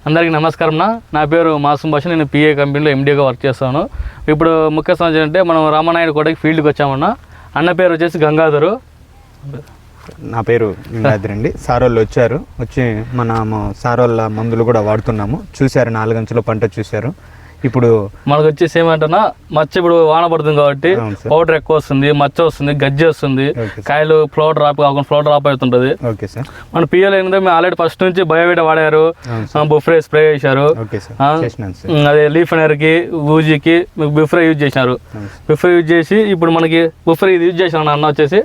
అందరికీ నమస్కారం. నా పేరు మాసూం భాష. నేను పిఏ కంపెనీలో ఎండీగా వర్క్ చేస్తాను. ఇప్పుడు ముఖ్య సమాచారం అంటే మనం రామనాయుడు కోటకి ఫీల్డ్కి వచ్చామన్నా. అన్న పేరు వచ్చేసి గంగాధరు. నా పేరు గంగాధర్ అండి. సార్ వాళ్ళు వచ్చి మనము సార్ వాళ్ళ మందులు కూడా వాడుతున్నాము. చూశారు 4 గంటల పంట చూశారు. ఇప్పుడు మనకు వచ్చేసి ఏమంటున్నా మచ్చ ఇప్పుడు వాన పడుతుంది కాబట్టి పౌడర్ ఎక్కువ వస్తుంది, మచ్చ వస్తుంది, గజ్జి వస్తుంది, కాయలు ఫ్లోట్ డ్రాప్ కాకుండా ఫ్లోట్ డ్రాప్ అవుతుంటుంది. Okay sir. మన పిఎల్ ఏంటంటే మేము ఆల్రెడీ ఫస్ట్ నుంచి బయోవిటా వాడారు, బుఫ్రే స్ప్రే చేశారు, అదే లీఫ్ ఎనర్కి ఊజీకి మీకు బుఫ్రే యూజ్ చేసినారు. బుఫ్రే యూజ్ చేసి ఇప్పుడు మనకి బుఫ్రే ఇది యూజ్ చేసినాను అన్న. వచ్చేసి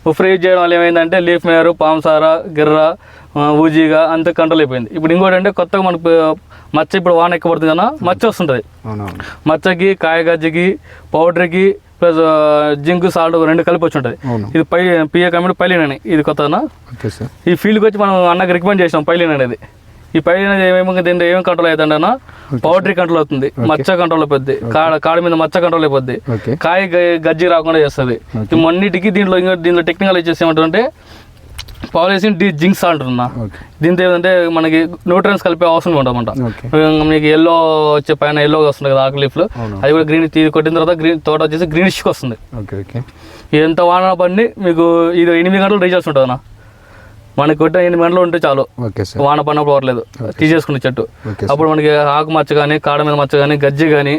బుఫ్రే యూజ్ చేయడం వల్ల ఏమైందంటే లీఫ్ మేరు, పాంసారా, గిర్ర, ఊజీగా అంత కంట్రోల్ అయిపోయింది. ఇప్పుడు ఇంకోటి అంటే కొత్తగా మనకు మచ్చ ఇప్పుడు వాన ఎక్కువ పడుతుంది కదా, మచ్చ వస్తుంటుంది. మచ్చకి, కాయ గజ్జికి, పౌడర్కి ప్లస్ జింక్ సాల్ట్ 2 కలిపి వచ్చి ఉంటుంది. ఇది పిఏ కంపెనీ పైలిన్ అని, ఇది కొత్తనా. ఈ ఫీల్డ్కి వచ్చి మనం అన్నకి రికమెండ్ చేసాం పైలిన్ అనేది. ఈ పైలిన్ అనేది దీంట్లో ఏమేమి కంట్రోల్ అవుతుంది అన్న, పౌడరీ కంట్రోల్ అవుతుంది, మచ్చ కంట్రోల్ అయిపోద్ది, కాడ మీద మచ్చ కంట్రోల్ అయిపోద్ది, కాయ గజ్జి రాకుండా చేస్తుంది. ఈ మొన్నిటికి దీంట్లో టెక్నికల్ వచ్చేసి ఏమంటారంటే పాలిసిన్ జింక్ సాల్ట్ ఉన్నా. దీంతో ఏంటంటే మనకి న్యూట్రియన్స్ కలిపే అవసరం ఉండమంట. మీకు ఎల్లో వచ్చే పైన ఎల్లోగా వస్తుంది కదా ఆకు లీఫ్లు, అది కూడా గ్రీన్ కొట్టిన తర్వాత గ్రీన్ తోట వచ్చేసి గ్రీనిష్కి వస్తుంది. ఎంత వాన పడి మీకు ఇది 8 గంటలు రీజల్స్ ఉంటుంది అన్న. మనకి కొట్టిన 8 గంటలు ఉంటే చాలు, వాన పడినప్పుడు పర్లేదు, తీసేసుకునే చెట్టు. అప్పుడు మనకి ఆకు మచ్చ కానీ, కాడ మీద మచ్చ కానీ, గజ్జి కానీ,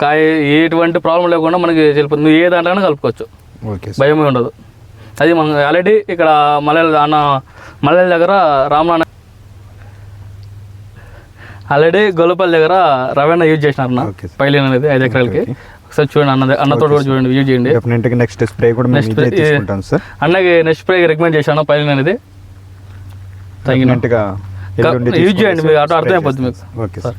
కాయ ఎటువంటి ప్రాబ్లం లేకుండా మనకి వెళ్ళిపోతుంది. నువ్వు ఏ దాంట్లోనే కలుపుకోవచ్చు, భయమే ఉండదు. అది మనం ఆల్రెడీ ఇక్కడ మల్లెల దగ్గర ఆల్రెడీ గొల్లపల్లి దగ్గర రవణ యూజ్ చేసినారు అన్న పైలిన్ అనేది 5 ఎకరాలకి. ఒకసారి చూడండి అన్నతో కూడా చూడండి, యూజ్ చేయండి. నెక్స్ట్ స్ప్రే కూడా అన్నకి నెక్స్ట్ స్ప్రే రికమెండ్ చేశాను పైలిన్ అనేది. తగినట్టుగా యూజ్ చేయండి, మీకు అర్థమైపోతుంది మీకు. Okay sir.